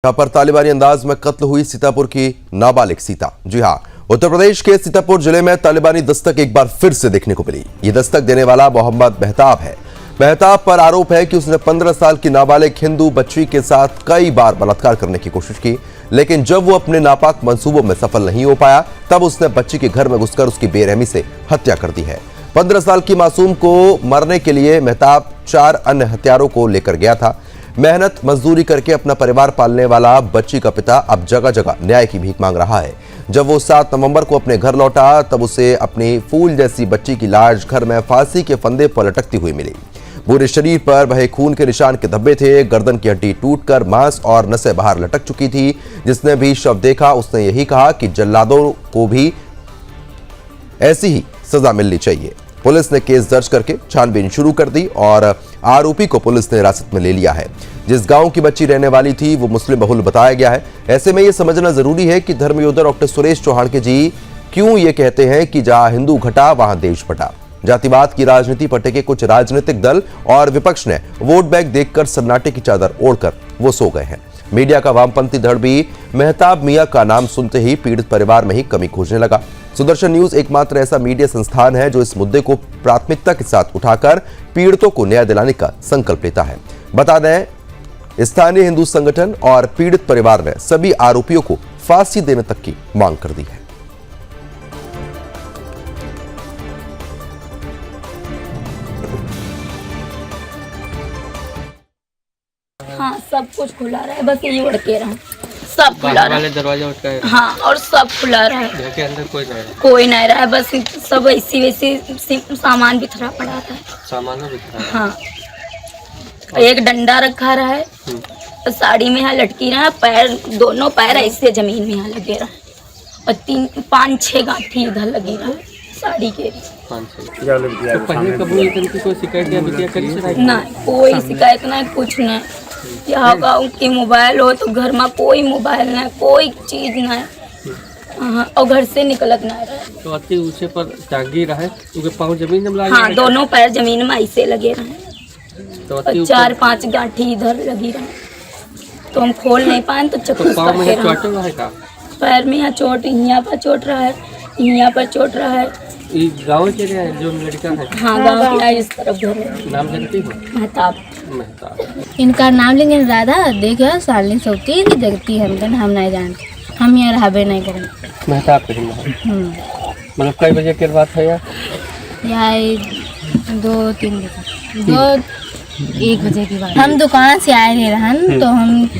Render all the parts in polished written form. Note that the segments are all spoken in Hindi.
यहाँ पर तालिबानी अंदाज में कत्ल हुई सीतापुर की नाबालिग सीता। जी हाँ, उत्तर प्रदेश के सीतापुर जिले में तालिबानी दस्तक एक बार फिर से देखने को मिली। ये दस्तक देने वाला मोहम्मद मेहताब है। मेहताब पर आरोप है कि उसने 15 साल की नाबालिग हिंदू बच्ची के साथ कई बार बलात्कार करने की कोशिश की, लेकिन जब वो अपने नापाक मंसूबों में सफल नहीं हो पाया तब उसने बच्ची के घर में घुसकर उसकी बेरहमी से हत्या कर दी है। 15 साल की मासूम को मरने के लिए मेहताब 4 अन्य हत्यारों को लेकर गया था। मेहनत मजदूरी करके अपना परिवार पालने वाला बच्ची का पिता अब जगह जगह न्याय की भीख मांग रहा है। जब वो 7 नवंबर को अपने घर लौटा तब उसे अपनी फूल जैसी बच्ची की लाश घर में फांसी के फंदे पर लटकती हुई मिली। पूरे शरीर पर बहे खून के निशान के धब्बे थे। गर्दन की हड्डी टूटकर मांस और नसें बाहर लटक चुकी थी। जिसने भी शव देखा उसने यही कहा कि जल्लादों को भी ऐसी ही सजा मिलनी चाहिए। पुलिस ने केस दर्ज करके छानबीन शुरू कर दी और आरोपी को पुलिस ने हिरासत में ले लिया है। जिस गांव की बच्ची रहने वाली थी वो मुस्लिम बहुल बताया गया है। ऐसे में यह समझना जरूरी है कि धर्म योद्धा डॉक्टर सुरेश चौहान के जी क्यों ये कहते हैं कि जहां हिंदू घटा वहां देश बटा। जातिवाद की राजनीति पर टिके कुछ राजनीतिक दल और विपक्ष ने वोट बैंक देखकर सन्नाटे की चादर ओढ़कर वो सो गए हैं। मीडिया का वामपंथी धड़ भी मेहताब मियां का नाम सुनते ही पीड़ित परिवार में ही कमी खोजने लगा। सुदर्शन न्यूज एकमात्र ऐसा मीडिया संस्थान है जो इस मुद्दे को प्राथमिकता के साथ उठाकर पीड़ितों को न्याय दिलाने का संकल्प लेता है। बता दें, स्थानीय हिंदू संगठन और पीड़ित परिवार ने सभी आरोपियों को फांसी देने तक की मांग कर दी है। हाँ, सब कुछ खुला रहा है, बस यही उड़ के रहा सब खुला रहा है। दरवाजा उठका है। हाँ, और सब खुला रहा है। घर के अंदर कोई नहीं रहा है, बस सब ऐसी वैसी सामान बिखरा पड़ा था। सामान में बिखरा है। हाँ, एक डंडा रखा रहा है, साड़ी में यहाँ लटकी रहा है, पैर दोनों पैर ऐसे जमीन में यहाँ लगे रहा है और 5-6 गांठी इधर लगी रहा है साड़ी के। तो पहले कभी कोई शिकायत या बिटिया करी से नहीं, कोई शिकायत नहीं, कुछ नहीं। यहाँ गाँव की मोबाइल हो तो घर में कोई मोबाइल नहीं, कोई चीज नहीं। और घर से निकलत नहीं रहे। तो अति ऊंचे पर टांगी रहा है, उनके पाँव जमीन में लगे। हाँ, दोनों पैर जमीन में ऐसे लगे रहे। तो 4-5 गांठी इधर लगी रहे, तो हम खोल नहीं पाए तो चक्कर का पैर में यहाँ चोट, यहाँ पर चोट रहा है, यहाँ पर चोट रहा है। गाँव के जो लड़का है। हाँ, गाँव के इस तरफ घर है। नाम जानती हो? मेहताब। इनका नाम लेकिन ज़्यादा देखिए सालनी सोती की जगती है, हम नहीं जानते, हम यहाँ रहबे नहीं करेंगे। मेहताब के मतलब कई बजे की बात है यार? 2-3 बजे 1 बजे की बात। हम दुकान से आए रहे रहन, तो हम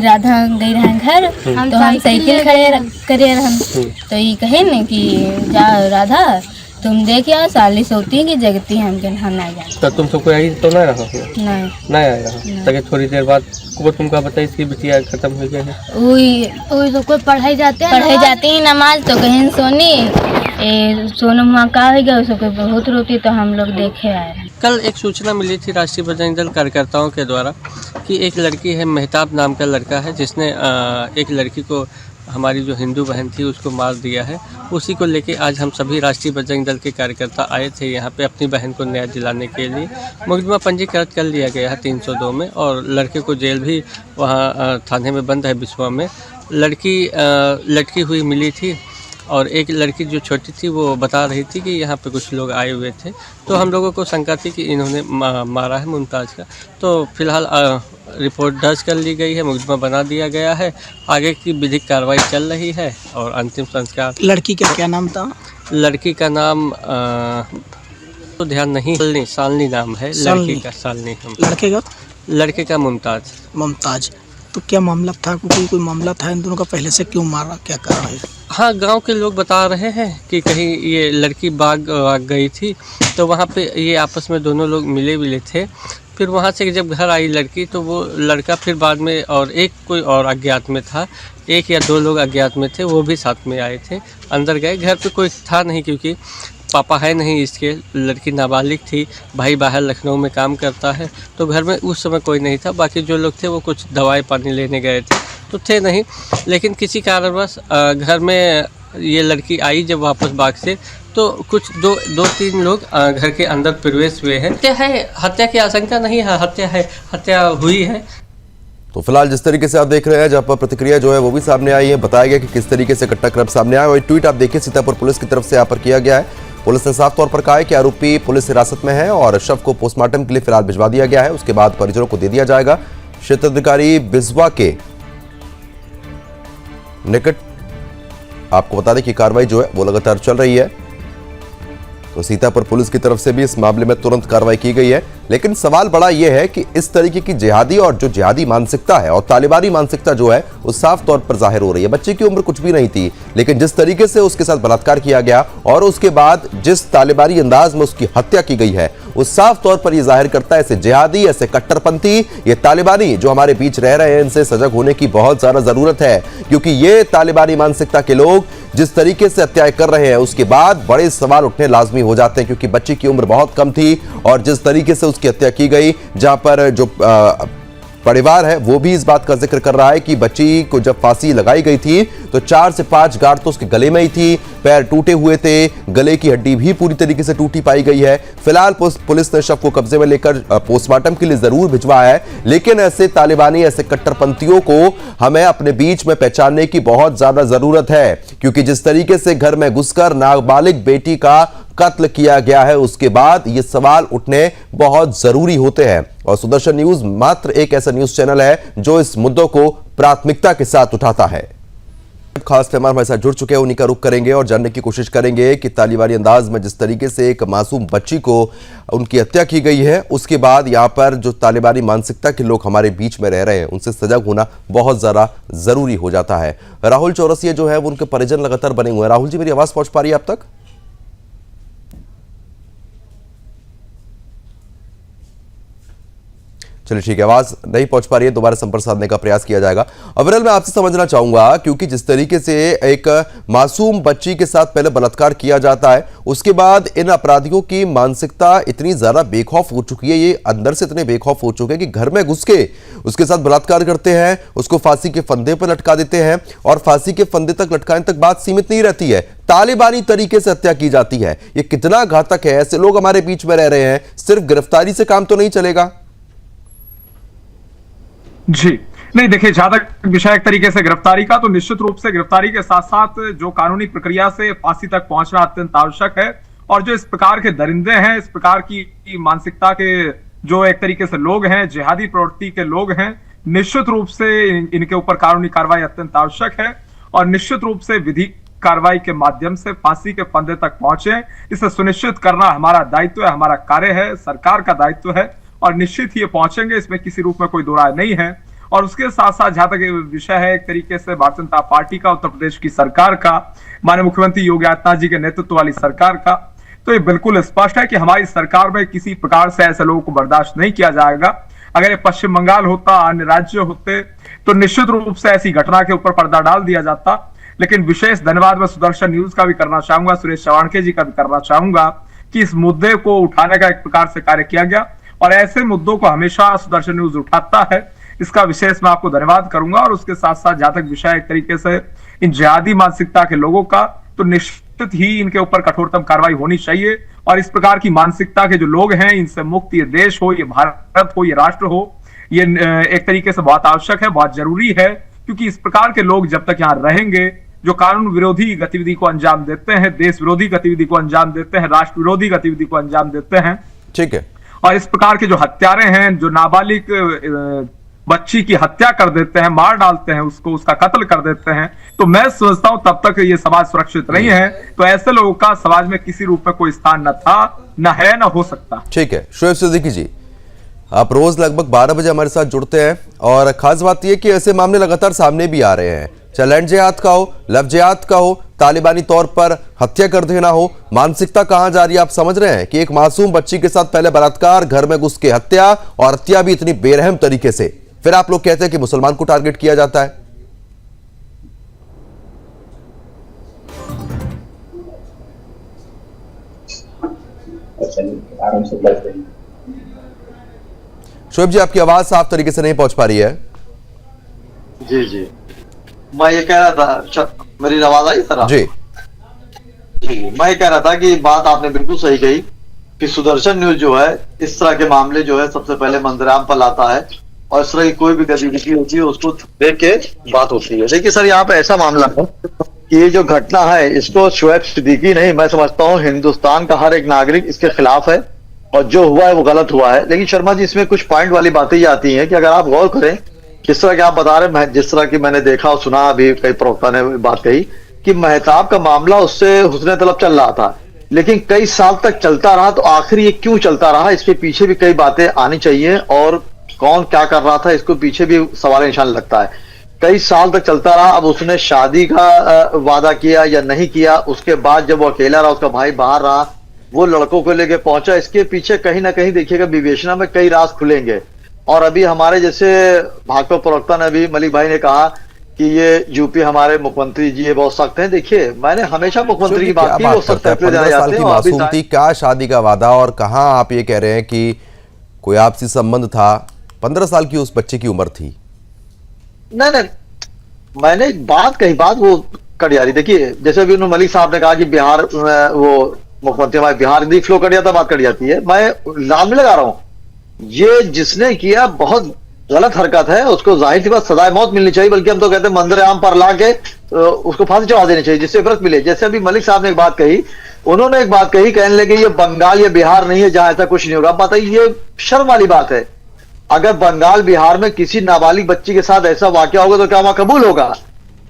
राधा गई रहन घर, तो हम साइकिल करे रहन, तो ये कहे न कि जा राधा तुम देखिए साली सोती की जगती है, हम नहीं जानते। तो तुम सबको आई तो नहीं रहा? नहीं आया रहा। ताकि थोड़ी देर बाद को तुमको बताई इसकी बिटिया खत्म हो गया है। वही तो कोई पढ़ाई जाते हैं नमाज, तो कहीं सोनू माँ का हो गया, उसको बहुत रोती, तो हम लोग देखे आए। कल एक सूचना मिली थी राष्ट्रीय बजरंग दल कार्यकर्ताओं के द्वारा कि एक लड़की है, मेहताब नाम का लड़का है, जिसने एक लड़की को, हमारी जो हिंदू बहन थी, उसको मार दिया है। उसी को लेके आज हम सभी राष्ट्रीय बजरंग दल के कार्यकर्ता आए थे यहाँ पे अपनी बहन को न्याय दिलाने के लिए। मुकदमा पंजीकृत कर लिया गया है 302 में, और लड़के को जेल भी वहाँ थाने में बंद है बिस्वा में। लड़की लटकी हुई मिली थी, और एक लड़की जो छोटी थी वो बता रही थी कि यहाँ पे कुछ लोग आए हुए थे, तो हम लोगों को शंका थी कि इन्होंने मारा है मुमताज़ का। तो फिलहाल रिपोर्ट दर्ज कर ली गई है, मुकदमा बना दिया गया है, आगे की विधिक कार्रवाई चल रही है और अंतिम संस्कार। लड़की का क्या नाम था? लड़की का नाम तो ध्यान नहीं, सालनी नाम है लड़की का, सालनी। लड़के का मुमताज। तो क्या मामला था? कोई मामला था इन दोनों का पहले से? क्यों मारा, क्या कारण है? हाँ, गांव के लोग बता रहे हैं कि कहीं ये लड़की भाग गई थी, तो वहाँ पे ये आपस में दोनों लोग मिले थे। फिर वहाँ से जब घर आई लड़की, तो वो लड़का फिर बाद में, और एक कोई और अज्ञात में था, 1 या 2 लोग अज्ञात में थे, वो भी साथ में आए थे। अंदर गए, घर पे कोई था नहीं क्योंकि पापा है नहीं इसके, लड़की नाबालिग थी, भाई बाहर लखनऊ में काम करता है, तो घर में उस समय कोई नहीं था। बाकी जो लोग थे वो कुछ दवाई पानी लेने गए थे, तो थे नहीं। लेकिन किसी कारणवश घर में ये लड़की आई जब वापस बाग से, तो कुछ 2-3 लोग घर के अंदर प्रवेश हुए हैं। हत्या की आशंका नहीं है, हत्या हुई है। तो फिलहाल जिस तरीके से आप देख रहे हैं, जहां पर प्रतिक्रिया जो है वो भी सामने आई है, बताया गया कि किस तरीके से घटनाक्रम सामने आया। और ट्वीट आप देखिए सीतापुर पुलिस की तरफ से यहाँ पर किया गया है। पुलिस ने साफ तौर पर कहा है कि आरोपी पुलिस हिरासत में है और शव को पोस्टमार्टम के लिए फिलहाल भिजवा दिया गया है। उसके बाद परिजनों को दे दिया जाएगा। क्षेत्राधिकारी बिस्वा के निकट आपको बता दें कि कार्रवाई जो है वो लगातार चल रही है। तो सीतापुर पुलिस की तरफ से भी इस मामले में तुरंत कार्रवाई की गई है। लेकिन सवाल बड़ा यह है कि इस तरीके की जिहादी और जो जिहादी मानसिकता है और तालिबानी मानसिकता जो है वो साफ तौर पर जाहिर हो रही है। बच्चे की उम्र कुछ भी नहीं थी, लेकिन जिस तरीके से उसके साथ बलात्कार किया गया और उसके बाद जिस तालिबानी अंदाज में उसकी हत्या की गई है, वो साफ तौर पर यह जाहिर करता है ऐसे जिहादी, ऐसे कट्टरपंथी, ये तालिबानी जो हमारे बीच रह रहे हैं, इनसे सजग होने की बहुत ज्यादा जरूरत है। क्योंकि ये तालिबानी मानसिकता के लोग जिस तरीके से हत्याएं कर रहे हैं, उसके बाद बड़े सवाल उठने लाजमी हो जाते हैं। क्योंकि बच्ची की उम्र बहुत कम थी और जिस तरीके से उसकी हत्या की गई, जहां पर जो परिवार है वो भी इस बात का जिक्र कर रहा है कि बच्ची को जब फांसी लगाई गई थी तो 4 से 5 गांठ तो उसके गले में ही थी, पैर टूटे हुए थे, गले की हड्डी भी पूरी तरीके से टूटी पाई गई है। फिलहाल पुलिस ने शव को कब्जे में लेकर पोस्टमार्टम के लिए जरूर भिजवाया है। लेकिन ऐसे तालिबानी, ऐसे कट्टरपंथियों को हमें अपने बीच में पहचानने की बहुत ज्यादा जरूरत है। क्योंकि जिस तरीके से घर में घुसकर नाबालिग बेटी का कत्ल किया गया है, उसके बाद ये सवाल उठने बहुत जरूरी होते हैं। और सुदर्शन न्यूज मात्र एक ऐसा न्यूज चैनल है जो इस मुद्दों को प्राथमिकता के साथ उठाता है। खास मेहमान हमारे साथ जुड़ चुके हैं, उन्हीं का रुख करेंगे और जानने की कोशिश करेंगे कि तालिबानी अंदाज में जिस तरीके से एक मासूम बच्ची को उनकी हत्या की गई है, उसके बाद यहाँ पर जो तालिबानी मानसिकता के लोग हमारे बीच में रह रहे हैं, उनसे सजग होना बहुत ज्यादा जरूरी हो जाता है। राहुल चौरसिया जो है वो उनके परिजन लगातार बने हुए हैं। राहुल जी, मेरी आवाज पहुंच पा रही है आप तक? चलिए ठीक है, आवाज नहीं पहुंच पा रही है, दोबारा संपर्क साधने का प्रयास किया जाएगा। अविरल, मैं आपसे समझना चाहूंगा, क्योंकि जिस तरीके से एक मासूम बच्ची के साथ पहले बलात्कार किया जाता है, उसके बाद इन अपराधियों की मानसिकता इतनी ज्यादा बेखौफ हो चुकी है, ये अंदर से इतने बेखौफ हो चुके हैं कि घर में घुस के उसके साथ बलात्कार करते हैं, उसको फांसी के फंदे पर लटका देते हैं और फांसी के फंदे तक लटकाने तक बात सीमित नहीं रहती है, तालिबानी तरीके से हत्या की जाती है। ये कितना घातक है। ऐसे लोग हमारे बीच में रह रहे हैं, सिर्फ गिरफ्तारी से काम तो नहीं चलेगा। जी नहीं, देखिए, जहां तक विषय एक तरीके से गिरफ्तारी का, तो निश्चित रूप से गिरफ्तारी के साथ साथ जो कानूनी प्रक्रिया से फांसी तक पहुंचना अत्यंत आवश्यक है। और जो इस प्रकार के दरिंदे हैं, इस प्रकार की मानसिकता के जो एक तरीके से लोग हैं, जिहादी प्रवृत्ति के लोग हैं, निश्चित रूप से इनके ऊपर कानूनी कार्रवाई अत्यंत आवश्यक है। और निश्चित रूप से विधिक कार्रवाई के माध्यम से फांसी के फंदे तक पहुंचे, इसे सुनिश्चित करना हमारा दायित्व है, हमारा कार्य है, सरकार का दायित्व है। और निश्चित ही ये पहुंचेंगे, इसमें किसी रूप में कोई दो राय नहीं है। और उसके साथ साथ जहां तक विषय है एक तरीके से भारतीय जनता पार्टी का, उत्तर प्रदेश की सरकार का, माननीय मुख्यमंत्री योगी आदित्यनाथ जी के नेतृत्व वाली सरकार का, तो ये बिल्कुल स्पष्ट है कि हमारी सरकार में किसी प्रकार से ऐसे लोगों को बर्दाश्त नहीं किया जाएगा। अगर ये पश्चिम बंगाल होता, अन्य राज्य होते, तो निश्चित रूप से ऐसी घटना के ऊपर पर्दा डाल दिया जाता। लेकिन विशेष धन्यवाद मैं सुदर्शन न्यूज का भी करना चाहूंगा, सुरेश चवाणके जी का भी करना चाहूंगा कि इस मुद्दे को उठाने का एक प्रकार से कार्य किया गया। और ऐसे मुद्दों को हमेशा सुदर्शन न्यूज उठाता है, इसका विशेष मैं आपको धन्यवाद करूंगा। और उसके साथ साथ जहां तक विषय एक तरीके से इन जिहादी मानसिकता के लोगों का, तो निश्चित ही इनके ऊपर कठोरतम कार्रवाई होनी चाहिए। और इस प्रकार की मानसिकता के जो लोग हैं, इनसे मुक्त ये देश हो, ये भारत हो, ये राष्ट्र हो, ये एक तरीके से बहुत आवश्यक है, बहुत जरूरी है। क्योंकि इस प्रकार के लोग जब तक यहाँ रहेंगे, जो कानून विरोधी गतिविधि को अंजाम देते हैं, देश विरोधी गतिविधि को अंजाम देते हैं, राष्ट्र विरोधी गतिविधि को अंजाम देते हैं, ठीक है, और इस प्रकार के जो हत्यारे हैं, जो नाबालिग बच्ची की हत्या कर देते हैं, मार डालते हैं उसको, उसका कत्ल कर देते हैं, तो मैं समझता हूं तब तक ये समाज सुरक्षित नहीं है। तो ऐसे लोगों का समाज में किसी रूप में कोई स्थान न था, न है, न हो सकता। ठीक है, शोएब सिद्दीकी जी, आप रोज लगभग 12 बजे हमारे साथ जुड़ते हैं और खास बात यह कि ऐसे मामले लगातार सामने भी आ रहे हैं, चाहे लैंड जिहाद का हो, लव जिहाद का हो, तालिबानी तौर पर हत्या कर देना हो, मानसिकता कहां जा रही है आप समझ रहे हैं कि एक मासूम बच्ची के साथ पहले बलात्कार, घर में घुस के हत्या, और हत्या भी इतनी बेरहम तरीके से। फिर आप लोग कहते हैं कि मुसलमान को टारगेट किया जाता है। शोएब जी, आपकी आवाज साफ तरीके से नहीं पहुंच पा रही है। जी जी, मैं ये कह रहा था, मेरी आवाज आई सर? जी जी, मैं कह रहा था कि बात आपने बिल्कुल सही कही कि सुदर्शन न्यूज जो है इस तरह के मामले जो है सबसे पहले मंजराम पर लाता है। और इस तरह की कोई भी गतिविधि होती है उसको देख के बात होती है। देखिए सर, यहाँ पे ऐसा मामला है कि ये जो घटना है इसको शोएब सिद्दीकी नहीं, मैं समझता हूँ हिंदुस्तान का हर एक नागरिक इसके खिलाफ है और जो हुआ है वो गलत हुआ है। लेकिन शर्मा जी, इसमें कुछ पॉइंट वाली बातें ही आती हैं कि अगर आप गौर करें जिस तरह की आप बता रहे हैं, जिस तरह की मैंने देखा और सुना, अभी कई प्रवक्ता ने बात कही कि मेहताब का मामला उससे हुस्न तलब चल रहा था, लेकिन कई साल तक चलता रहा, तो आखिर ये क्यों चलता रहा, इसके पीछे भी कई बातें आनी चाहिए और कौन क्या कर रहा था इसको पीछे भी सवाल निशान लगता है। कई साल तक चलता रहा, अब उसने शादी का वादा किया या नहीं किया, उसके बाद जब वो अकेला रहा, उसका भाई बाहर रहा, वो लड़कों को लेके पहुंचा, इसके पीछे कहीं ना कहीं देखिएगा विवेचना में कई राज खुलेंगे। और अभी हमारे जैसे भाजपा प्रवक्ता ने भी, मलिक भाई ने कहा कि ये यूपी हमारे मुख्यमंत्री जी ये बहुत सख्त हैं। देखिए मैंने हमेशा मुख्यमंत्री की बात की, वो सख्त फैसले जाने जाते हैं। मासूम थी, क्या शादी का वादा, और कहां आप ये कह रहे हैं कि कोई आपसी संबंध था? 15 साल की उस बच्चे की उम्र थी। नहीं, मैंने एक बात कही, बात वो कट जा रही। देखिए जैसे अभी उन्होंने मलिक साहब ने कहा कि बिहार वो मुख्यमंत्री हमारे बिहार हिंदी फ्लो कट जाता, बात कट जाती है। मैं लाभ नहीं लगा रहा हूं, ये जिसने किया बहुत गलत हरकत है, उसको जाहिर सी बात सजाए मौत मिलनी चाहिए, बल्कि हम तो कहते हैं मंदिर आम पर ला के उसको फांसी चढ़ा देनी चाहिए जिससे इबरत मिले। जैसे अभी मलिक साहब ने एक बात कही, उन्होंने एक बात कही, कहने लगे ये बंगाल या बिहार नहीं है जहां ऐसा कुछ नहीं होगा। बताइए, ये शर्म वाली बात है। अगर बंगाल बिहार में किसी नाबालिग बच्ची के साथ ऐसा वाकया होगा तो क्या वहां कबूल होगा?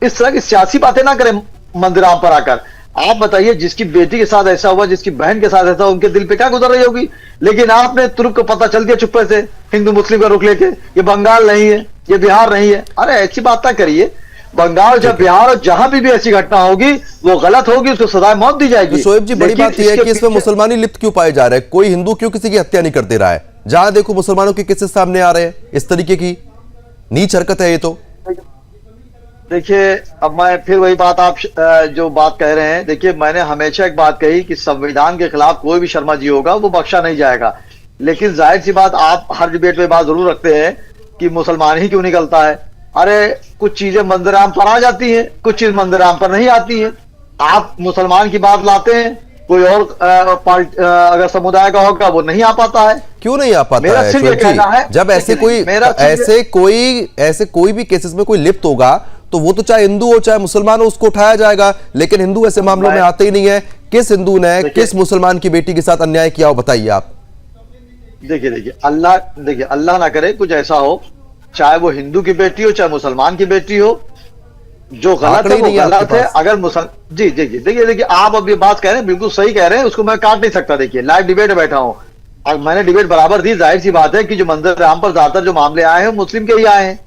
इस तरह की सियासी बातें ना करें मंदिर आम पर आकर। आप बताइए, जिसकी बेटी के साथ ऐसा हुआ, जिसकी बहन के साथ ऐसा, उनके दिल पे क्या गुजर रही होगी? लेकिन आपने तुरंत को पता चल दिया चुप्पे से, हिंदू मुस्लिम का रुख लेके, ये बंगाल नहीं है, ये बिहार नहीं है। अरे ऐसी बात ना करिए। बंगाल जब बिहार और जहां भी ऐसी घटना होगी वो गलत होगी, उसको सजाए मौत दी जाएगी। तो शोएब जी, बड़ी बात यह है कि इसमें मुसलमानी लिप्त क्यों पाए जा रहे हैं? कोई हिंदू क्यों किसी की हत्या नहीं कर दे रहा है? जहां देखो मुसलमानों के किस्से सामने आ रहे हैं। इस तरीके की नीच हरकत है ये तो। देखिए अब मैं फिर वही बात, आप जो बात कह रहे हैं, देखिए मैंने हमेशा एक बात कही कि संविधान के खिलाफ कोई भी शर्मा जी होगा वो बख्शा नहीं जाएगा। लेकिन जाहिर सी बात, आप हर डिबेट में बात जरूर रखते हैं कि मुसलमान ही क्यों निकलता है। अरे कुछ चीजें मंदिर आम पर आ जाती हैं, कुछ चीज मंदिर आम पर नहीं आती है। आप मुसलमान की बात लाते हैं, कोई और अगर समुदाय का होगा वो नहीं आ पाता है। क्यों नहीं आ पाता है शोएब जी? जब ऐसे कोई भी केसेस में कोई लिप्त होगा तो वो तो चाहे हिंदू हो चाहे मुसलमान हो, उसको उठाया जाएगा। लेकिन हिंदू ऐसे मामलों में आते ही नहीं है। किस हिंदू ने किस मुसलमान की बेटी के साथ अन्याय किया हो, बताइए आप। देखिए अल्लाह ना करे कुछ ऐसा हो, चाहे वो हिंदू की बेटी हो चाहे मुसलमान की बेटी हो, जो गलत है वो गलत है। अगर जी देखिए आप अब ये बात कह रहे हैं, बिल्कुल सही कह रहे हैं, उसको मैं काट नहीं सकता। देखिए लाइव डिबेट में बैठा हूं और मैंने डिबेट बराबर दी। जाहिर सी बात है कि जो मंदिर राम पर ज्यादातर जो मामले आए हैं मुस्लिम के ही आए हैं,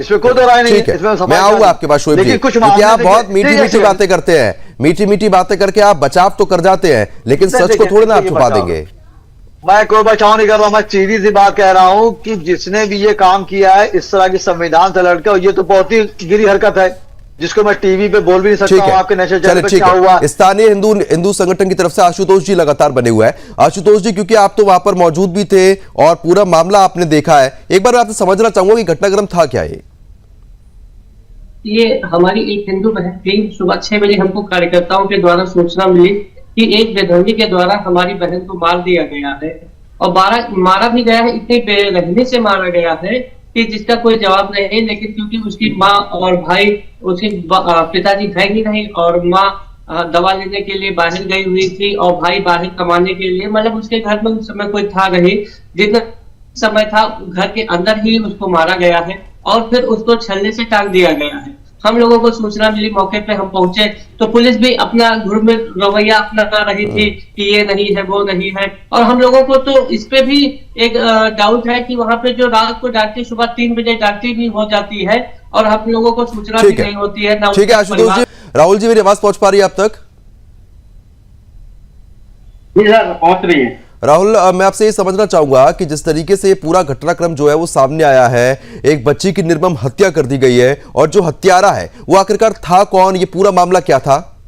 इसमें कोई दो राय नहीं है। इसमें मैं आऊंगा आपके पास शोएब जी, क्योंकि आप बहुत मीठी बातें करते हैं, मीठी बातें करके आप बचाव तो कर जाते हैं, लेकिन सच को थोड़ी ना आप छुपा देंगे। मैं कोई बचाव नहीं कर रहा हूं, मैं सीधी सी बात कह रहा हूं कि जिसने भी ये काम किया है इस तरह की संविधान से लड़कर, ये तो बहुत ही गिरी हरकत है जिसको मैं टीवी पे बोल भी नहीं सकता हूं। आपके नेशनल चैनल पे क्या हुआ? स्थानीय हिंदू संगठन की तरफ से आशुतोष जी लगातार बने हुए हैं। आशुतोष जी, क्योंकि आप तो वहां पर मौजूद भी थे और पूरा मामला आपने देखा है, एक बार आपसे समझना चाहूंगा कि घटनाक्रम था क्या? ये हमारी एक हिंदू बहन थी, सुबह 6 बजे हमको कार्यकर्ताओं के द्वारा सूचना मिली कि एक बेधर्मी के द्वारा हमारी बहन को मार दिया गया है और मारा भी गया है। इतनी बेरहमी से मारा गया है कि जिसका कोई जवाब नहीं है। लेकिन क्योंकि उसकी माँ और भाई, उसके पिताजी है ही नहीं और माँ दवा लेने के लिए बाहर गई हुई थी और भाई बाहर कमाने के लिए, मतलब उसके घर में उस समय कोई था नहीं। जितना समय था घर के अंदर ही उसको मारा गया है और फिर उसको छल्ले से टांग दिया गया है। हम लोगों को सूचना मिली, मौके पे हम पहुंचे तो पुलिस भी अपना घुरमुल रवैया अपना रही थी कि ये नहीं है वो नहीं है। और हम लोगों को तो इस पे भी एक डाउट है कि वहां पे जो रात को डांटी, सुबह 3 बजे डांटी भी हो जाती है और हम लोगों को सूचना भी नहीं होती है। ठीक है आशुतोष जी। राहुल जी, मेरी आवाज पहुंच पा रही है आप तक? जी सर, पहुंच रही है। राहुल, मैं आपसे ये समझना चाहूंगा कि जिस तरीके से पूरा घटनाक्रम जो है वो सामने आया है, एक बच्ची की निर्मम हत्या कर दी गई है और जो हत्यारा है वो आखिरकार था कौन? ये पूरा मामला क्या था?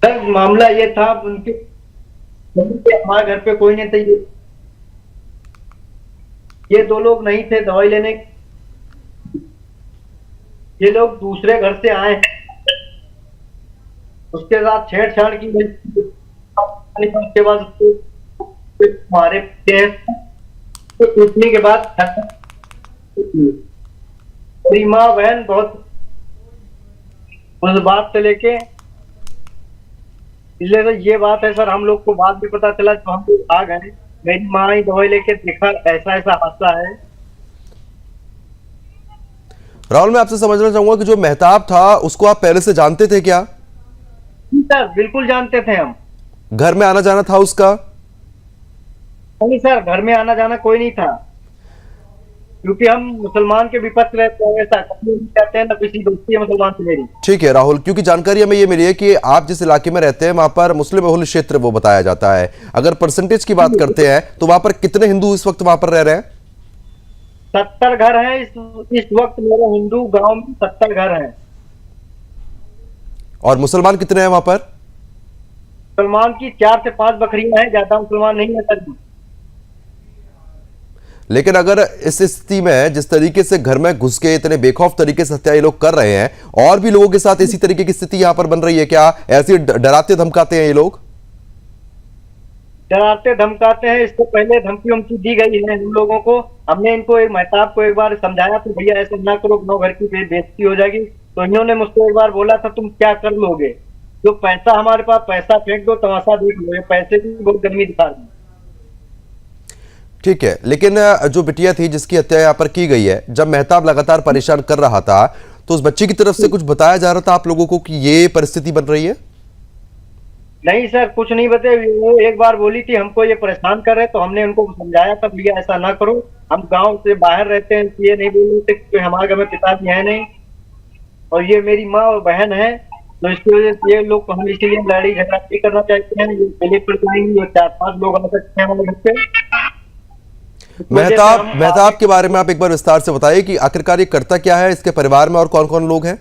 सर मामला ये था, उनके हमारे घर पे कोई नहीं था। ये 2 लोग नहीं थे दवाई लेने, ये लोग दूसरे घर से आए, उसके साथ छेड़छाड़ की। उसके बाद हमारे तो टूटने के बाद मेरी माँ बहन बहुत उस बात से लेके, इसलिए तो ये बात है सर, हम लोग को बाद में पता चला तो हम लोग आ गए। मेरी माँ ही दवाई लेके देखा ऐसा ऐसा हादसा है। राहुल, मैं आपसे समझना चाहूंगा कि जो मेहताब था उसको आप पहले से जानते थे क्या? सर बिल्कुल जानते थे हम। घर में आना जाना था उसका? नहीं सर, घर में आना जाना कोई नहीं था, क्योंकि हम मुसलमान के विपक्ष रहते हैं, ऐसा कभी नहीं कहते हैं, ना किसी दोस्ती है मुसलमान से मेरी। ठीक है राहुल, क्योंकि जानकारी हमें ये मिली है कि आप जिस इलाके में रहते हैं वहां पर मुस्लिम बहुल क्षेत्र वो बताया जाता है। अगर परसेंटेज की बात करते हैं तो वहां पर कितने हिंदू इस वक्त वहां पर रह रहे हैं? 70 घर हैं इस वक्त मेरे हिंदू गांव में, 70 घर हैं। और मुसलमान कितने हैं वहां पर? मुसलमान की 4 से 5 बकरियां हैं, ज्यादा मुसलमान नहीं है सर। लेकिन अगर इस स्थिति में जिस तरीके से घर में घुस के इतने बेखौफ तरीके से हत्या ये लोग कर रहे हैं, और भी लोगों के साथ इसी तरीके की स्थिति यहां पर बन रही है क्या? ऐसे डराते धमकाते हैं ये लोग? डराते धमकाते हैं। इससे पहले धमकी उमकी दी गई है हम लोगों को। हमने इनको एक मेहताब को एक बार समझाया तो भैया ऐसे ना करो, 9 घर की बेइज्जती हो जाएगी। तो इन्होंने मुझको एक बार बोला था तुम क्या कर लोगे, जो पैसा हमारे पास, पैसा फेंक दो, तमाशा देख लो। ये पैसे की बहुत गर्मी दिखा रही है। ठीक है, लेकिन जो बिटिया थी जिसकी हत्या यहाँ पर की गई है, जब मेहताब लगातार परेशान कर रहा था तो उस बच्ची की तरफ से कुछ बताया जा रहा था आप लोगों को कि ये परिस्थिति बन रही है? नहीं सर, कुछ नहीं बताए। वो एक बार बोली थी हमको ये परेशान कर रहे, तो हमने उनको समझाया था भैया ऐसा ना करो, हम गांव से बाहर रहते हैं, ये नहीं बोल रहे थे कि हमारे घर में पिताजी है नहीं, और ये मेरी माँ और बहन है, तो इसकी वजह से ये लोग हम इसीलिए लड़ाई झगड़ा नहीं करना चाहते हैं। ये पहले पड़ जाएंगे, 4-5 लोग आ सकते हैं हमारे घर पे। मेहताब के बारे में आप एक बार विस्तार से बताइए कि आखिरकार ये करता क्या है, इसके परिवार में और कौन कौन लोग हैं?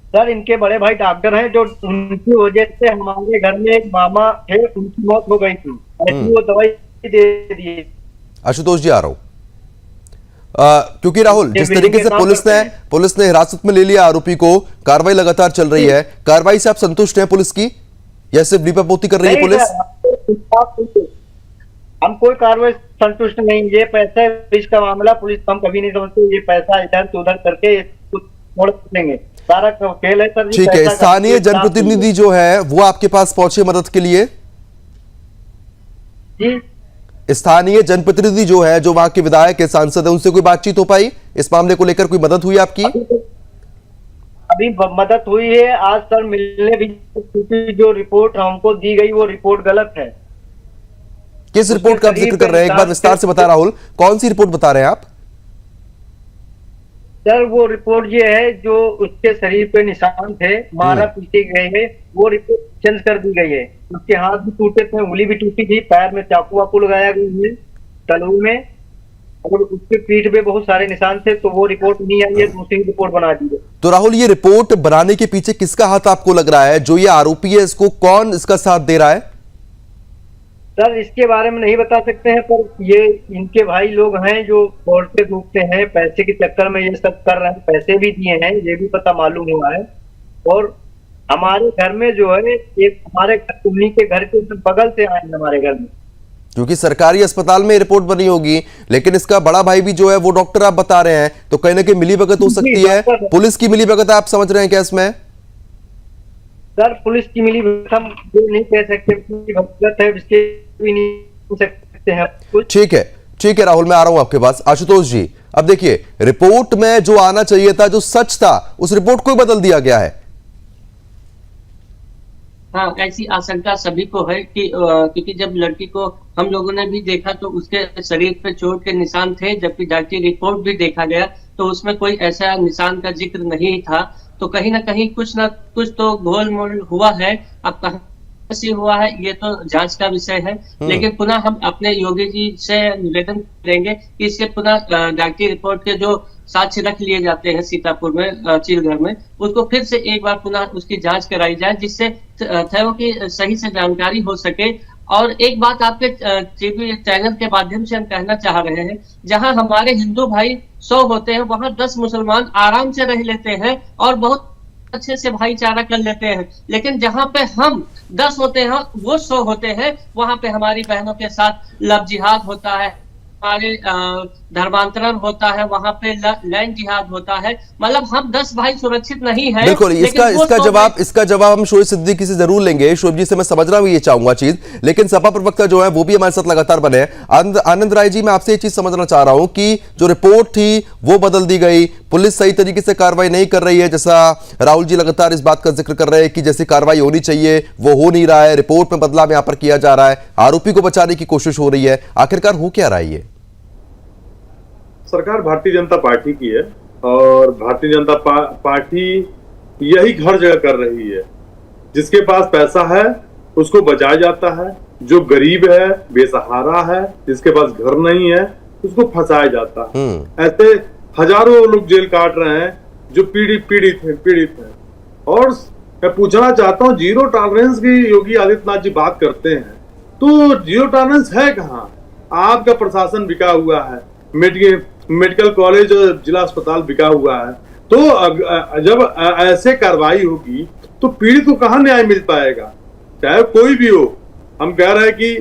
सर इनके बड़े भाई डॉक्टर हैं, जो उनकी वजह से हमारे घर में एक मामा थे, उनकी मौत हो गई थी, ऐसी वो दवाई दे दी। आशुतोष जी आ रहा हूं, क्योंकि राहुल जिस तरीके से पुलिस ने हिरासत में ले लिया आरोपी को, कार्रवाई लगातार चल रही है, कार्रवाई से आप संतुष्ट हैं पुलिस की या सिर्फ लीपापोती कर रही है पुलिस? हम कोई कार्रवाई संतुष्ट नहीं। ये पैसा पुलिस का मामला, पुलिस हम कभी नहीं समझते ये पैसा इधर से उधर करके कुछ छोड़ देंगे, सारा खेल है सर। ठीक है, स्थानीय जनप्रतिनिधि जो है वो आपके पास पहुंचे मदद के लिए? जी, स्थानीय जनप्रतिनिधि जो है, जो वहां के विधायक है, सांसद है, उनसे कोई बातचीत हो पाई इस मामले को लेकर? कोई मदद हुई आपकी? अभी मदद हुई है आज सर, मिलने भी, क्योंकि जो रिपोर्ट हमको दी गई वो रिपोर्ट गलत है। किस रिपोर्ट का आप जिक्र कर रहे हैं? एक बार विस्तार से बता राहुल, कौन सी रिपोर्ट बता रहे हैं आप? सर वो रिपोर्ट ये है जो उसके शरीर पे निशान थे, मारा पीटे गए हैं, वो रिपोर्ट चेंज कर दी गई है। उसके हाथ भी टूटे थे, उंगली भी टूटी थी, पैर में चाकू वाकू लगाया गया है तलू में, और उसके पीठ पे बहुत सारे निशान थे, तो वो रिपोर्ट नहीं आई है, दूसरी रिपोर्ट बना दी है। तो राहुल ये रिपोर्ट बनाने के पीछे किसका हाथ आपको लग रहा है? जो ये आरोपी है इसको कौन इसका साथ दे रहा है? सर इसके बारे में नहीं बता सकते हैं, पर ये इनके भाई लोग हैं जो औरतें ढूंढते हैं, पैसे के चक्कर में ये सब कर रहे हैं, पैसे भी दिए हैं, ये भी पता मालूम हुआ है। और हमारे घर में जो है, एक हमारे उन्हीं के घर के बगल से आए हमारे घर में, क्योंकि सरकारी अस्पताल में रिपोर्ट बनी होगी, लेकिन इसका बड़ा भाई भी जो है वो डॉक्टर आप बता रहे हैं, तो कहीं ना कहीं मिलीभगत हो सकती है। पुलिस की मिलीभगत आप समझ रहे हैं क्या इसमें? सर पुलिस की मिलीभगत हम ये नहीं कह सकते, मिलीभगत है इसके भी नहीं सकते हैं कुछ। ठीक है राहुल, मैं आ रहा हूं आपके पास। आशुतोष जी, अब देखिए रिपोर्ट में जो आना चाहिए था, जो सच था, उस रिपोर्ट को बदल दिया गया है। हाँ, ऐसी आशंका सभी को है कि क्योंकि जब लड़की को हम लोगों ने भी देखा तो उसके शरीर पे चोट के निशान थे, जबकि डॉक्टरी रिपोर्ट भी देखा गया तो उसमें कोई ऐसा निशान का जिक्र नहीं था। तो कहीं ना कहीं कुछ ना कुछ तो गोलमोल हुआ है। अब कहाँ से हुआ है ये तो जांच का विषय है, लेकिन पुनः हम अपने योगी जी से निवेदन करेंगे कि इसके पुनः डॉक्टरी रिपोर्ट के जो साक्ष्य रख लिए जाते हैं सीतापुर में चिलघर में, उसको फिर से एक बार पुनः उसकी जांच कराई जाए, जिससे तथ्यों की सही से जानकारी हो सके। और एक बात आपके टीवी चैनल के माध्यम से हम कहना चाह रहे हैं, जहां हमारे हिंदू भाई 100 होते हैं, वहां 10 मुसलमान आराम से रह लेते हैं और बहुत अच्छे से भाईचारा कर लेते हैं, लेकिन जहाँ पे हम 10 होते हैं वो 100 होते हैं, वहां पे हमारी बहनों के साथ लव जिहाद होता है, हमारे धर्मांतरण होता है, वहां पे लैंड जिहाद होता है। मतलब हम 10 भाई सुरक्षित नहीं है। बिल्कुल, इसका जवाब हम शोएब सिद्दीकी से जरूर लेंगे। शोएब जी से मैं समझ रहा हूँ ये चाहूंगा चीज, लेकिन सपा प्रवक्ता जो है वो भी हमारे साथ लगातार बने हैं। आनंद राय जी, मैं आपसे ये चीज समझना चाह रहा हूं कि जो रिपोर्ट थी वो बदल दी गई, पुलिस सही तरीके से कार्रवाई नहीं कर रही है, जैसा राहुल जी लगातार इस बात का जिक्र कर रहे हैं कि जैसी कार्रवाई होनी चाहिए वो हो नहीं रहा है, रिपोर्ट में बदलाव यहां पर किया जा रहा है, आरोपी को बचाने की कोशिश हो रही है, आखिरकार हो क्या रहा है? ये सरकार भारतीय जनता पार्टी की है और भारतीय जनता पार्टी यही हर जगह कर रही है। जिसके पास पैसा है उसको बचाया जाता है, जो गरीब है, बेसहारा है, जिसके पास घर नहीं है उसको फंसाया जाता है। ऐसे हजारों लोग जेल काट रहे हैं जो पीड़ित हैं। और मैं पूछना चाहता हूँ, जीरो टॉलरेंस की योगी आदित्यनाथ जी बात करते हैं, तो जीरो टॉलरेंस है कहाँ? आपका प्रशासन बिका हुआ है, मेडिकल कॉलेज और जिला अस्पताल बिका हुआ है। तो जब ऐसे कार्रवाई होगी तो पीड़ित को कहाँ न्याय मिल पाएगा, चाहे कोई भी हो। हम कह रहे हैं कि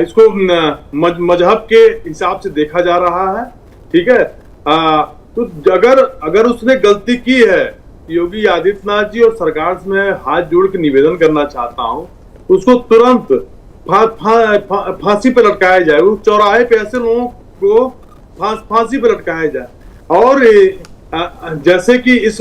इसको मजहब के हिसाब से देखा जा रहा है, ठीक है। तो अगर उसने गलती की है, योगी आदित्यनाथ जी और सरकार से मैं हाथ जोड़ के निवेदन करना चाहता हूँ, उसको तुरंत फांसी पे लटकाया जाए। उस चौराहे पे ऐसे लोगों को फांसी पे लटकाया जाए। और जैसे कि इस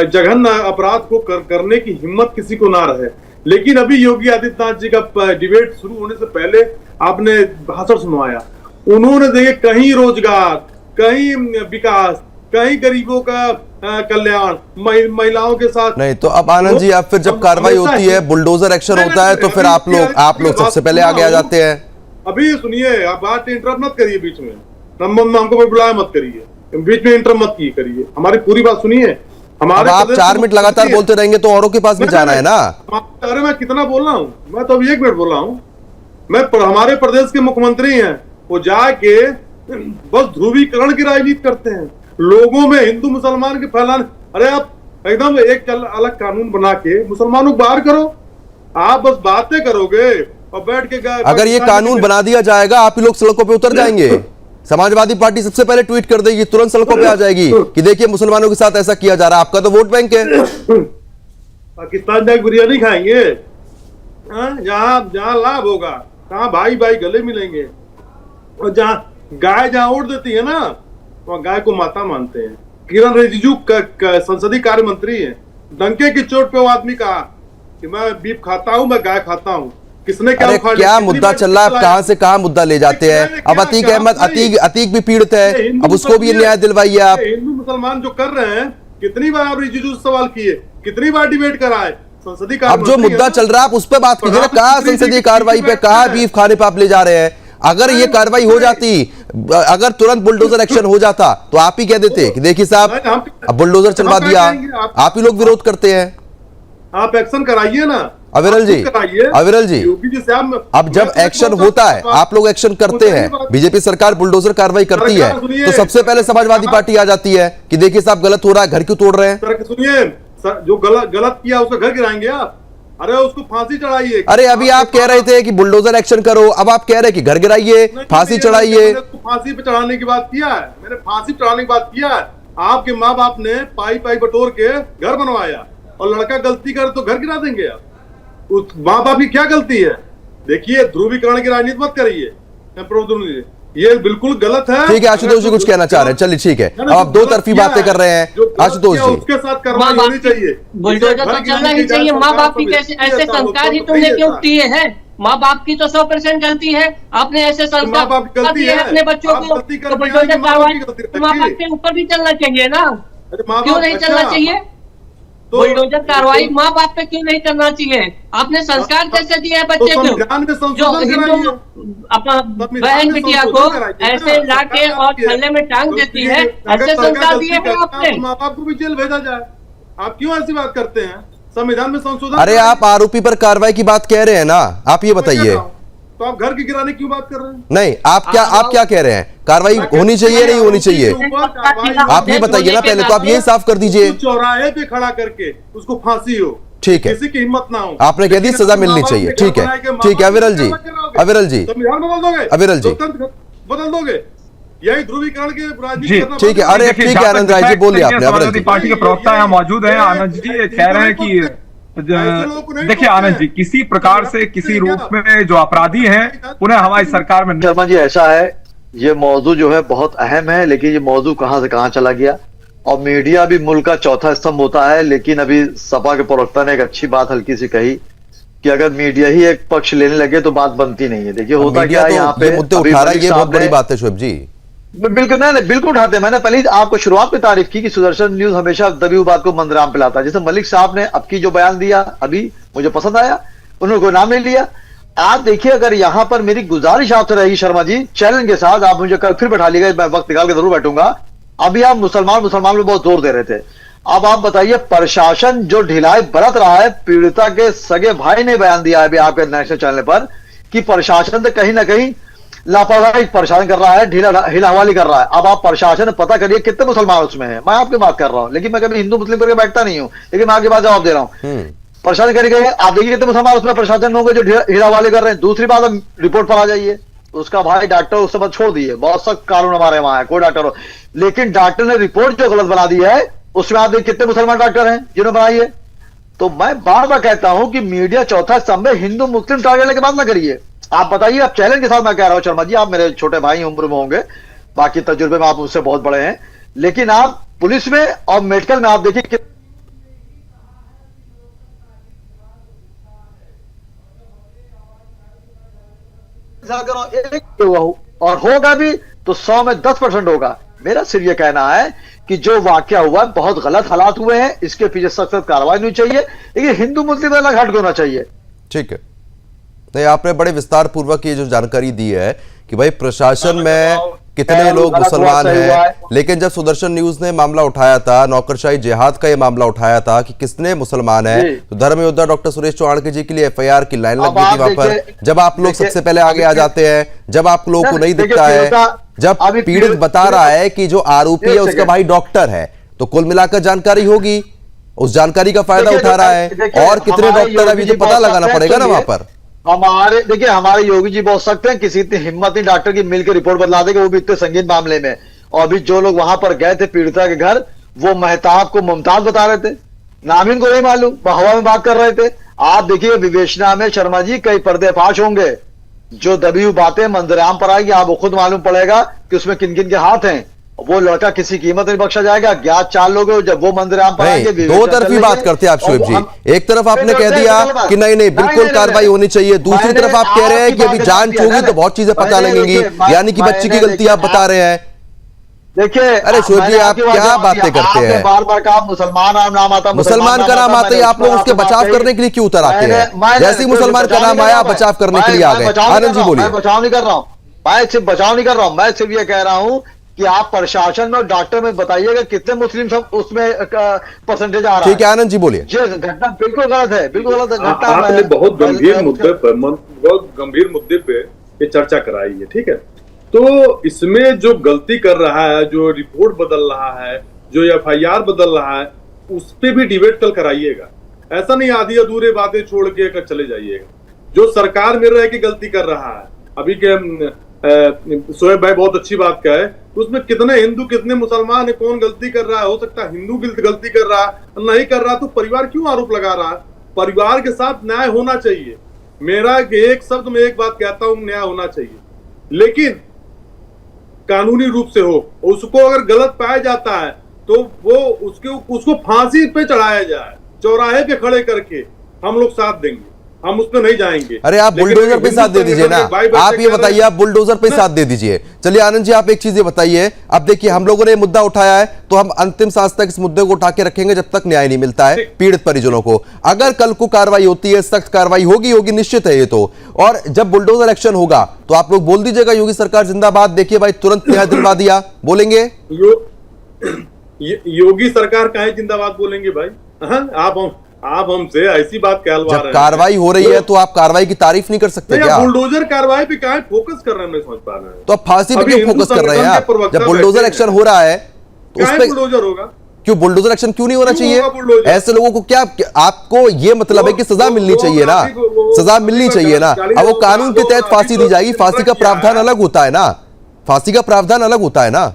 जघन्य अपराध को करने की हिम्मत किसी को ना रहे। लेकिन अभी योगी आदित्यनाथ जी का डिबेट शुरू होने से पहले आपने भाषण सुनवाया, उन्होंने देखे कहीं रोजगार, कहीं विकास, कहीं गरीबों का कल्याण, महिलाओं के साथ नहीं। तो अब आनंद जी, आप फिर जब कार्रवाई होती है, बुलडोजर एक्शन होता है, तो फिर आप लोग सबसे पहले आगे आ जाते हैं। अभी सुनिए, आप बात इंटरप्ट मत करिए बीच में, हमको बुलाया मत करिए, बीच में इंटरप्ट मत करिए, हमारी पूरी बात सुनिए। हमारे आप 4 मिनट लगातार बोलते रहेंगे तो औरों के पास भी जाना है ना। अरे मैं कितना बोल रहा हूँ, मैं तो अभी 1 मिनट बोल रहा हूँ। हमारे प्रदेश के मुख्यमंत्री हैं, वो जाके बस ध्रुवीकरण की राजनीति करते हैं, लोगों में हिंदू मुसलमान के फैलाने। अरे आप एकदम एक अलग कानून बना के मुसलमानों को बाहर करो। आप बस बातें करोगे और बैठ के अगर ये कानून बना दिया जाएगा, आप ही लोग सड़कों पे उतर जाएंगे। समाजवादी पार्टी सबसे पहले ट्वीट कर देगी, तुरंत सड़कों पे आ जाएगी कि देखिए मुसलमानों के साथ ऐसा किया जा रहा है। आपका तो वोट बैंक है। पाकिस्तान जाके बिरयानी खाएंगे, जहाँ लाभ होगा, कहाँ भाई भाई गले मिलेंगे। और जहाँ गाय ओढ़ देती है ना, वहाँ गाय को माता मानते हैं। किरण रिजिजू संसदीय कार्य मंत्री है, डंके की चोट पे वो आदमी कहा कि मैं बीफ खाता हूँ, मैं गाय खाता हूँ। किसने क्या मुद्दा चल रहा है? अब कहां से कहां मुद्दा ले जाते हैं। अब अतीक अहमद, अतीक भी पीड़ित है, अब उसको भी न्याय दिलवाइए आप। हिंदू मुसलमान जो कर रहे हैं, कितनी बार आप रिजिजू से सवाल किए, कितनी बार डिबेट कराए संसदीय कार्य। अब जो मुद्दा चल रहा है आप उस पर बात कीजिए ना। कहा संसदीय कार्रवाई पे, कहा बीफ खाने पे आप ले जा रहे हैं। अगर ये कार्रवाई हो जाती, अगर तुरंत बुलडोजर एक्शन हो जाता, तो आप ही कह देते कि देखिए साहब अब बुलडोजर चलवा दिया। आप ही लोग विरोध करते हैं। आप एक्शन कराइए ना अविरल जी, अब जब एक्शन होता है, आप लोग एक्शन करते हैं, बीजेपी सरकार बुलडोजर कार्रवाई करती है, तो सबसे पहले समाजवादी पार्टी आ जाती है कि देखिए साहब गलत हो रहा है, घर क्यों तोड़ रहे हैं। सुनिए, जो गलत किया उसका घर गिराएंगे आप? अरे उसको फांसी चढ़ाइए। अरे अभी आप कह रहे थे कि बुलडोजर एक्शन करो, अब आप कह रहे हैं कि घर गिराइए, फांसी चढ़ाइए। फांसी पे चढ़ाने की बात किया है, मैंने फांसी चढ़ाने की बात किया है। आपके माँ बाप ने पाई बटोर के घर बनवाया, और लड़का गलती करे तो घर गिरा देंगे आप? उस माँ बाप की क्या गलती है? देखिए, ध्रुवीकरण की राजनीति मत करिए, ये बिल्कुल गलत है। ठीक है, आशुतोष जी कुछ कहना चाह रहे हैं, चलिए ठीक है। अब आप दो तरफी बातें कर रहे हैं आशुतोष जी। उसके साथ कार्रवाई होनी चाहिए, बुलडोजर तो चलना ही चाहिए। माँ बाप की कैसे ऐसे संस्कार ही तुमने क्यों दिए हैं? माँ बाप की तो 100% गलती है। आपने ऐसे संस्कार दिए हैं अपने बच्चों को, तो बुलडोजर कार्रवाई माँ बाप के ऊपर भी चलना चाहिए ना। क्यों नहीं चलना चाहिए? बुलडोजर कार्रवाई माँ बाप पे क्यों नहीं करना चाहिए? आपने संस्कार कैसे दिया है बच्चे को? जो हिंदू अपना बहन बिटिया को ऐसे लाके और थल्ले में टांग देती है, ऐसे संस्कार दिए हैं आपने? माँ बाप को भी जेल भेजा जाए। आप क्यों ऐसी बात करते हैं? संविधान में संशोधन। अरे आप आरोपी पर कार्रवाई की बात कह रहे हैं ना, आप ये बताइए। तो आप घर की गिराने की क्यों बात कर रहे हैं? नहीं, आप क्या कह रहे हैं? कार्रवाई होनी चाहिए नहीं होनी चाहिए? आप ये बताइए ना, पहले तो आप ये साफ कर दीजिए। चौराहे पे खड़ा करके उसको फांसी हो, ठीक है, किसी की हिम्मत ना हो। आपने कह दी सजा मिलनी चाहिए। ठीक है, ठीक है अविरल जी, अविरल जी, संविधान बदल दोगे? अविरल जी बदल दोगे? यही ध्रुवीकरण के राजनीति करना ठीक है। अरे ठीक है आनंद राय जी, बोलिए आपने। अविरल जी, पार्टी के प्रवक्ता यहाँ मौजूद हैं। आनंद जी ये कह रहे हैं कि देखिए आनंद जी, किसी प्रकार से किसी रूप में जो अपराधी हैं उन्हें हमारी सरकार में। शर्मा जी ऐसा है, ये मौजू जो है बहुत अहम है, लेकिन ये मौजू कहां से कहां चला गया। और मीडिया भी मुल्क का चौथा स्तंभ होता है, लेकिन अभी सपा के प्रवक्ता ने एक अच्छी बात हल्की सी कही कि अगर मीडिया ही एक पक्ष लेने लगे तो बात बनती नहीं है। देखिए होता क्या है, यहाँ पे मुद्दे उठा रहा है, ये बहुत बड़ी बात है शुभ जी। बिल्कुल नहीं, बिल्कुल उठाते। मैंने पहले आपको शुरुआत में तारीफ की कि सुदर्शन न्यूज हमेशा दबी हुई बात को मंदराम पे लाता है। जैसे मलिक साहब ने अब की जो बयान दिया अभी मुझे पसंद आया, उन्होंने कोई नाम नहीं लिया। आप देखिए, अगर यहाँ पर मेरी गुजारिश आपसे रहेगी शर्मा जी, चैलेंज के साथ आप मुझे कल फिर बैठा लीजिए, मैं वक्त निकाल के जरूर बैठूंगा। अभी आप मुसलमान में बहुत जोर दे रहे थे। अब आप बताइए, प्रशासन जो ढिलाई बरत रहा है, पीड़िता के सगे भाई ने बयान दिया है अभी आपके नेशनल चैनल पर कि प्रशासन तो कहीं ना कहीं लापरवाही प्रशासन कर रहा है, ढीला हवाली कर रहा है। अब आप प्रशासन पता करिए कितने मुसलमान उसमें है। मैं आपकी बात कर रहा हूं, लेकिन मैं कभी हिंदू मुस्लिम करके बैठता नहीं हूं, लेकिन मैं आपकी बात जवाब दे रहा हूं। प्रशासन करिए, आप देखिए कितने मुसलमान उसमें प्रशासन होंगे जो ढीला हवाली कर रहे हैं। दूसरी बात, हम रिपोर्ट पर आ जाइए, उसका भाई डॉक्टर उस समय छोड़ दिए, बहुत सख्त कानून हमारे वहां है, कोई डॉक्टर हो, लेकिन डॉक्टर ने रिपोर्ट जो गलत बना दी है उसमें आप देखिए कितने मुसलमान डॉक्टर हैं जिन्होंने बनाई है। तो मैं बार बार कहता हूं कि मीडिया चौथा स्तंभ है, हिंदू मुस्लिम टारगेट लेके बात ना करिए। आप बताइए, आप चैलेंज के साथ मैं कह रहा हूं शर्मा जी, आप मेरे छोटे भाई उम्र में होंगे, बाकी तजुर्बे में आप मुझसे बहुत बड़े हैं, लेकिन आप पुलिस में और मेडिकल में आप देखिए और होगा भी तो 100 में 10% होगा। मेरा सिर्फ ये कहना है कि जो वाकया हुआ है बहुत गलत हालात हुए हैं, इसके पीछे सख्त कार्रवाई होनी चाहिए, लेकिन हिंदू मुस्लिम अलग हट होना चाहिए। ठीक है, नहीं आपने बड़े विस्तार पूर्वक ये जो जानकारी दी है कि भाई प्रशासन में कितने लोग मुसलमान हैं, लेकिन जब सुदर्शन न्यूज ने मामला उठाया था, नौकरशाही जिहाद का ये मामला उठाया था कि किसने मुसलमान है, तो धर्म योद्धा डॉक्टर सुरेश चौहान जी के लिए एफआईआर की लाइन लग गई थी वहां पर। जब आप लोग सबसे पहले आगे आ जाते हैं, जब आप लोगों को नहीं दिखता है, जब पीड़ित बता रहा है कि जो आरोपी है उसका भाई डॉक्टर है, तो कुल मिलाकर जानकारी होगी, उस जानकारी का फायदा उठा रहा है। और कितने डॉक्टर अभी तो पता लगाना पड़ेगा ना वहां पर। हमारे योगी जी बहुत सख्त हैं, किसी इतनी हिम्मत नहीं डॉक्टर की मिलकर रिपोर्ट बदला देंगे, वो भी इतने संगीन मामले में। और अभी जो लोग वहां पर गए थे पीड़िता के घर, वो मेहताब को मुमताज बता रहे थे, नाम इनको नहीं मालूम, हवा में बात कर रहे थे। आप देखिए विवेचना में शर्मा जी कई पर्देफाश होंगे, जो दबी हुई बातें मंजरेआम पर आएगी, आपको खुद मालूम पड़ेगा कि उसमें किन किन के हाथ हैं। वो लड़का किसी कीमत नहीं बख्शा जाएगा। ज्ञात 4 लोग जब वो मंजरेआम पर आएंगे, दो तरफी बात करते हैं आप शोएब जी। एक तरफ आपने कह दिया कि नहीं नहीं बिल्कुल कार्रवाई होनी चाहिए, दूसरी तरफ आप कह रहे हैं कि अभी जांच होगी तो बहुत चीजें पता लगेंगी, यानी कि बच्ची की गलती आप बता रहे हैं। देखिए अरे शोएब जी, आप क्या बातें करते हैं? बार बार कहा मुसलमान नाम आता, मुसलमान का नाम आते ही आप लोग उसके बचाव करने के लिए क्यों उतर आते हैं? जैसे ही मुसलमान का नाम आया बचाव करने के लिए आ गए। आनंद जी बोलिए। बचाव नहीं कर रहा हूँ, मैं सिर्फ बचाव नहीं कर रहा हूँ, मैं सिर्फ ये कह रहा हूँ कि आप प्रशासन में और डॉक्टर में बताइएगा कितने मुस्लिम सब उसमें परसेंटेज आ रहा है। ठीक है आनंद जी बोलिए। घटना बिल्कुल गलत है, बिल्कुल गलत है घटना। आपने बहुत गंभीर मुद्दे पे ये चर्चा कराई है, ठीक है। तो इसमें जो गलती कर रहा है, जो रिपोर्ट बदल रहा है, जो एफआईआर बदल रहा है, उस पर भी डिबेट कल कराइएगा। ऐसा नहीं आधी अधूरे बातें छोड़ के कर चले जाइएगा। जो सरकार में रह के गलती कर रहा है, अभी के शोएब भाई बहुत अच्छी बात का है, उसमें कितने हिंदू कितने मुसलमान है, कौन गलती कर रहा है, हो सकता है हिंदू गलती कर रहा है, नहीं कर रहा तो परिवार क्यों आरोप लगा रहा है? परिवार के साथ न्याय होना चाहिए। मेरा एक शब्द में एक बात कहता हूं, न्याय होना चाहिए, लेकिन कानूनी रूप से हो। उसको अगर गलत पाया जाता है तो वो उसको फांसी पे चढ़ाया जाए, चौराहे पे खड़े करके हम लोग साथ देंगे, हम उस पर नहीं जाएंगे। अरे आप बुलडोजर पे साथ दे दीजिए ना, आप ये बताइए, आप बुलडोजर पे साथ दे दीजिए। चलिए आनंद जी, आप एक चीज ये बताइए, अब देखिए हम लोगों ने मुद्दा उठाया है तो हम अंतिम सांस तक इस मुद्दे को उठा के रखेंगे जब तक न्याय नहीं मिलता है पीड़ित परिजनों को। अगर कल को कार्रवाई होती है, सख्त कार्रवाई होगी निश्चित है ये तो, और जब बुलडोजर एक्शन होगा तो आप लोग बोल दीजिएगा योगी सरकार जिंदाबाद, देखिए भाई तुरंत न्याय दिलवा दिया, बोलेंगे? योगी सरकार काहे जिंदाबाद बोलेंगे भाई? आप हमसे ऐसी बात कहलवा जब रहे हैं। कार्रवाई हो रही है तो आप कार्रवाई की तारीफ नहीं कर सकते नहीं, क्या? आप बुलडोजर कार्रवाई पे कहाँ फोकस कर रहे हैं, मैं समझ पा रहा हूँ। तो आप फांसी पे अभी क्यों हिंदू फोकस कर रहे हैं संगठन के आप? प्रवक्ता जब बुलडोजर बैठे एक्शन हैं। हो रहा है तो उस कहाँ पे बुलडोजर होगा? क्यों बुलडोजर एक्शन क्यों नहीं होना क्यों चाहिए? होगा बुलडोजर? ऐसे लोगों को क्या आपको ये मतलब है कि सजा मिलनी चाहिए ना, सजा मिलनी चाहिए ना। अब वो कानून के तहत फांसी दी जाएगी, फांसी का प्रावधान अलग होता है ना, फांसी का प्रावधान अलग होता है ना।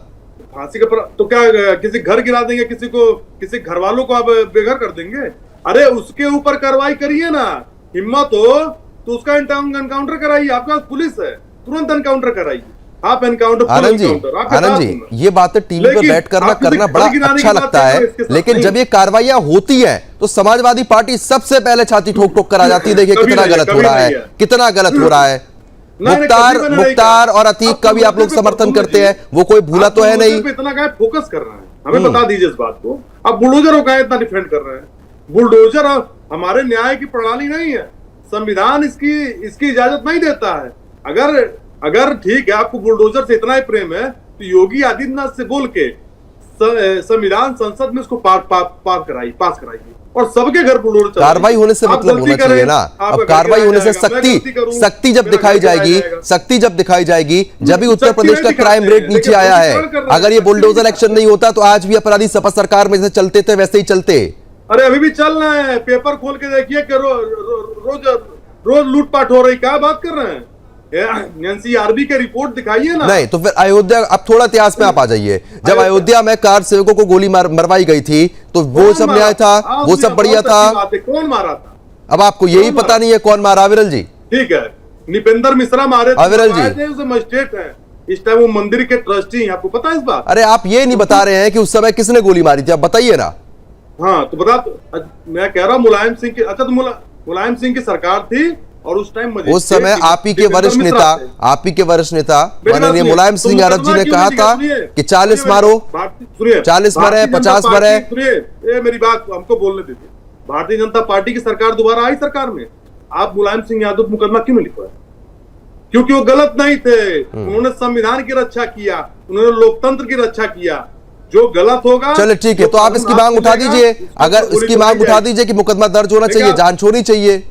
फांसी का तो क्या किसी घर गिरा देंगे, किसी घर वालों को आप बेघर कर देंगे? अरे उसके ऊपर कार्रवाई करिए ना, हिम्मत हो तो उसका एनकाउंटर कराइए। आपके पास पुलिस है, तुरंत एनकाउंटर कराइए। आप एनकाउंटर आनंद जी, ये बातें टीवी पर बैठ करना करना बड़ा अच्छा लगता है, लेकिन जब ये कार्रवाइयां होती हैं तो समाजवादी पार्टी सबसे पहले छाती ठोक ठोक कर आ जाती है। देखिए कितना गलत हो रहा है, कितना गलत हो रहा है। मुख्तार और अतीक का भी आप लोग समर्थन करते हैं, वो कोई भूला तो है नहीं। इतना क्या फोकस कर रहे हैं, हमें बता दीजिए इस बात को। अब बुलडोजर को इतना डिफेंड कर रहे हैं? बुलडोजर हमारे न्याय की प्रणाली नहीं है, संविधान इसकी इजाजत नहीं देता है। अगर ठीक है आपको बुलडोजर से इतना ही प्रेम है तो योगी आदित्यनाथ से बोल के संविधान संसद में उसको पास कराइए और सबके घर बुलडोजर। कार्रवाई होने से मतलब होना चाहिए ना। अब कार्रवाई होने से सख्ती जब दिखाई जाएगी, जब भी उत्तर प्रदेश का क्राइम रेट नीचे आया है। अगर ये बुलडोजर एक्शन नहीं होता तो आज भी अपराधी सपा सरकार में जैसे चलते थे वैसे ही चलते। अरे अभी भी चल रहे हैं, पेपर खोल के देखिए कि रोज लूटपाट हो रही। क्या बात कर रहे हैं? एनसीआरबी के रिपोर्ट दिखाइए ना। नहीं तो फिर अयोध्या, अब थोड़ा इतिहास में आप आ जाइए। जब अयोध्या में कार सेवकों को गोली मरवाई गई थी तो वो सब न्याय था, वो सब बढ़िया था। कौन मारा था? अब आपको यही पता नहीं है कौन मारा। अविरल जी, ठीक है, निपेंद्र मिश्रा मारे। अविरल जी, मजिस्ट्रेट है इस टाइम, वो मंदिर के ट्रस्टी हैं, आपको पता है इस बात? अरे आप ये नहीं बता रहे हैं कि उस समय किसने गोली मारी थी, आप बताइए ना। हाँ तो बता, मैं कह रहा हूँ मुलायम सिंह की। अच्छा तो मुलायम सिंह की सरकार थी और उस टाइम उस समय आप ही के वरिष्ठ नेता माननीय मुलायम सिंह यादव जी ने कहा था कि 40 मारो, 40 मरे, 50 मरे। मेरी बात हमको बोलने दीजिए। भारतीय जनता पार्टी की सरकार दोबारा आई सरकार में, आप मुलायम सिंह यादव मुकदमा क्यों नहीं लिखवाया? क्योंकि वो गलत नहीं थे, उन्होंने संविधान की रक्षा किया, उन्होंने लोकतंत्र की रक्षा किया। जो गलत होगा, चलो ठीक है, तो आप इसकी मांग उठा दीजिए। अगर इसकी मांग उठा दीजिए कि मुकदमा दर्ज होना चाहिए, जांच होनी चाहिए।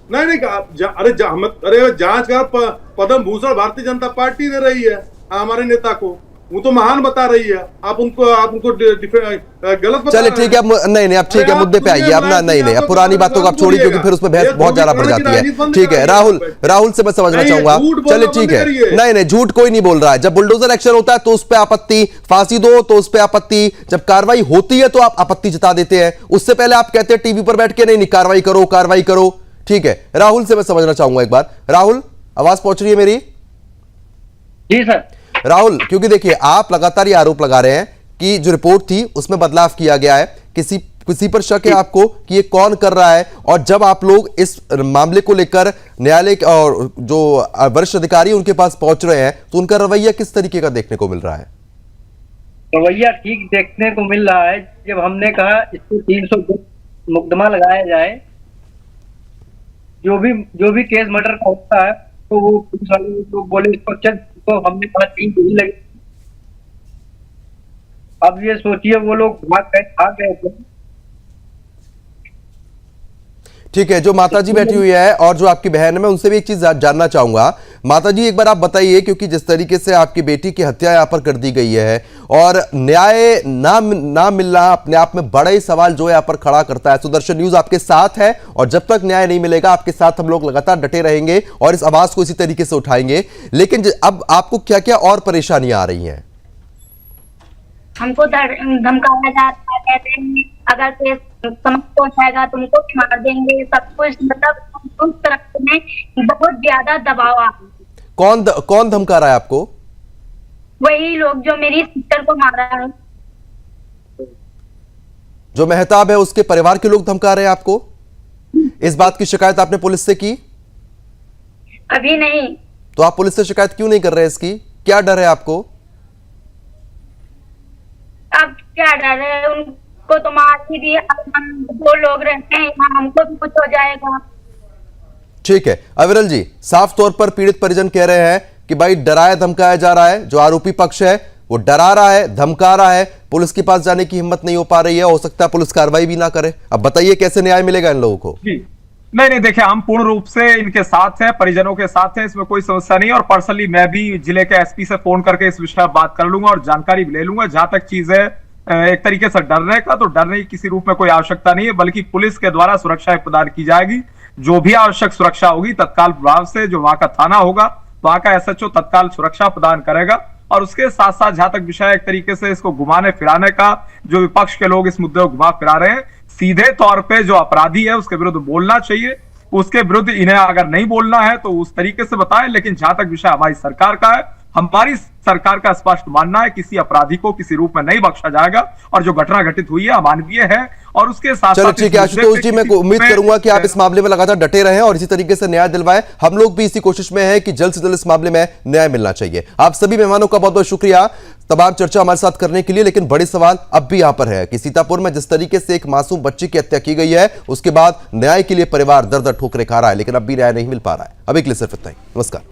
नहीं अरे जांच का पद्म भूषण भारतीय जनता पार्टी दे रही है हमारे नेता को, वो तो महान बता रही है। आप उनको गलत बता। चलिए ठीक है, नहीं अब ठीक है, मुद्दे पे आइए। अब नहीं अब पुरानी बातों को आप छोड़िए, क्योंकि फिर उसमें बहस बहुत ज्यादा बढ़ जाती है। ठीक है, राहुल से मैं समझना चाहूंगा। चलिए ठीक है, नहीं झूठ कोई नहीं बोल रहा है। जब बुलडोजर एक्शन होता है तो उस पर आपत्ति, फांसी दो तो उस पर आपत्ति, जब कार्रवाई होती है तो आप आपत्ति जता देते हैं। उससे पहले आप कहते हैं टीवी पर बैठ के नहीं कार्रवाई करो। ठीक है, राहुल से मैं समझना चाहूंगा एक बार। राहुल, आवाज पहुंच रही है मेरी? जी सर। राहुल, क्योंकि देखिए आप लगातार ये आरोप लगा रहे हैं कि जो रिपोर्ट थी उसमें बदलाव किया गया है, किसी पर शक है आपको कि ये कौन कर रहा है? और जब आप लोग इस मामले को लेकर न्यायालय और जो वरिष्ठ अधिकारी उनके पास पहुंच रहे हैं तो उनका रवैया किस तरीके का देखने को मिल रहा है? रवैया ठीक देखने को मिल रहा है। जब हमने कहा इसको 300 मुकदमा लगाया जाए, जो भी केस मर्डर का होता है तो वो पुलिस वाले लोग बोले इसको चल, तो हमने कहा 3 गोली लगी। अब ये सोचिए वो लोग भाग गए थे। ठीक है, जो माताजी बैठी हुई है और जो आपकी बहन है, मैं उनसे भी एक चीज जानना चाहूंगा। माताजी, एक बार आप बताइए, क्योंकि जिस तरीके से आपकी बेटी की हत्या यहाँ पर कर दी गई है और न्याय ना मिलना अपने आप में बड़ा ही सवाल जो है यहाँ पर खड़ा करता है। सुदर्शन न्यूज आपके साथ है और जब तक न्याय नहीं मिलेगा आपके साथ हम लोग लगातार डटे रहेंगे और इस आवाज को इसी तरीके से उठाएंगे। लेकिन अब आपको क्या क्या और परेशानियां आ रही हैं? हमको धमकाया जाता है, कहते हैं अगर केस समाप्त हो जाएगा तुमको भी मार देंगे, सब कुछ। मतलब उस तरफ में बहुत ज्यादा दबाव आ रहा है। कौन धमका रहा है आपको? वही लोग जो मेरी सिस्टर को मारा है। जो मेहताब है उसके परिवार के लोग धमका रहे हैं आपको? इस बात की शिकायत आपने पुलिस से की? अभी नहीं। तो आप पुलिस से शिकायत क्यों नहीं कर रहे? इसकी क्या डर है आपको? अब क्या डर है, उनको तो मार ही दिया। हम 2 लोग रहते हैं, हमको भी कुछ हो जाएगा। ठीक है, अविरल जी, साफ तौर पर पीड़ित परिजन कह रहे हैं कि भाई डराया धमकाया जा रहा है। जो आरोपी पक्ष है वो डरा रहा है, धमका रहा है, पुलिस के पास जाने की हिम्मत नहीं हो पा रही है, हो सकता है पुलिस कार्रवाई भी ना करे। अब बताइए कैसे न्याय मिलेगा इन लोगों को? नहीं देखिए, हम पूर्ण रूप से इनके साथ हैं, परिजनों के साथ हैं, इसमें कोई समस्या नहीं। और पर्सनली मैं भी जिले के एसपी से फोन करके इस विषय पर बात कर लूंगा और जानकारी भी ले लूंगा। जहां तक चीज है एक तरीके से डरने का, तो डरने की किसी रूप में कोई आवश्यकता नहीं है, बल्कि पुलिस के द्वारा सुरक्षा प्रदान की जाएगी। जो भी आवश्यक सुरक्षा होगी तत्काल प्रभाव से जो वहां का थाना होगा, वहां का एसएचओ तत्काल सुरक्षा प्रदान करेगा। और उसके साथ साथ जहां तक विषय एक तरीके से इसको घुमाने फिराने का, जो विपक्ष के लोग इस मुद्दे को घुमा फिरा रहे हैं, सीधे तौर पे जो अपराधी है उसके विरुद्ध बोलना चाहिए। उसके विरुद्ध इन्हें अगर नहीं बोलना है तो उस तरीके से बताएं। लेकिन जहां तक विषय हमारी सरकार का है, हमारी सरकार का स्पष्ट मानना है किसी अपराधी को किसी रूप में नहीं बख्शा जाएगा। और जो घटना घटित हुई है अमानवीय है। और उसके साथ चलो ठीक है आशुतोष जी, मैं उम्मीद करूंगा कि आप इस मामले में लगातार डटे रहें और इसी तरीके से न्याय दिलवाएं। हम लोग भी इसी कोशिश में हैं कि जल्द से जल्द इस मामले में न्याय मिलना चाहिए। आप सभी मेहमानों का बहुत बहुत शुक्रिया तमाम चर्चा हमारे साथ करने के लिए। लेकिन बड़े सवाल अब भी यहां पर है कि सीतापुर में जिस तरीके से एक मासूम बच्ची की हत्या की गई है, उसके बाद न्याय के लिए परिवार दर दर ठोकरें खा रहा है, लेकिन अब भी न्याय नहीं मिल पा रहा है। अभी के लिए सिर्फ इतना ही। नमस्कार।